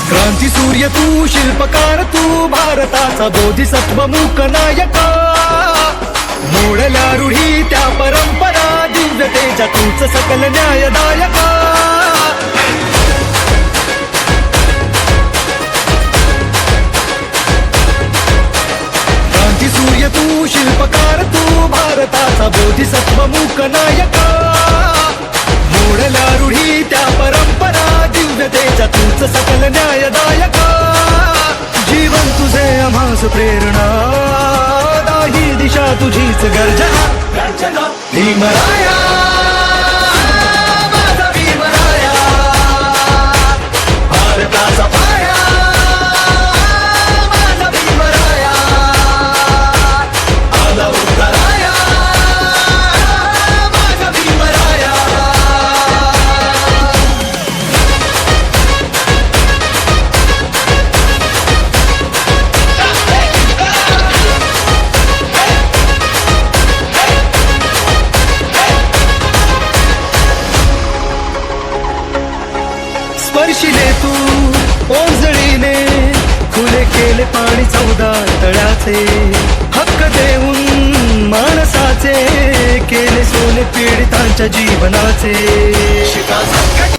क्रांती सूर्य तू, शिल्पकार तू, भारताचा बोधिसत्व मूक नायका. मोडल्या रूढी त्या परंपरा, दिव्यतेच्या तूच सकल न्यायदायका. क्रांती सूर्य तू, शिल्पकार तू, भारताचा बोधिसत्व मूक नायका. मोडल्या रूढी त्या परंपरा, दिव्यतेच्या तूच सकल न्यायदायका. जीवन तुझे आम्हास प्रेरणा, दाही दिशा तुझीच गर्जना. भीमराया माझा भीमराया, भारताचा पाया माझा भीमराया. आला उत्तराया माझा भीमराया. स्पर्शिले तू ओंजळीने, खुले केले पाणी 14 तळ्याचे. हक्क देऊन माणसाचे, केले सोने पीडितांच्या जीवनाचे.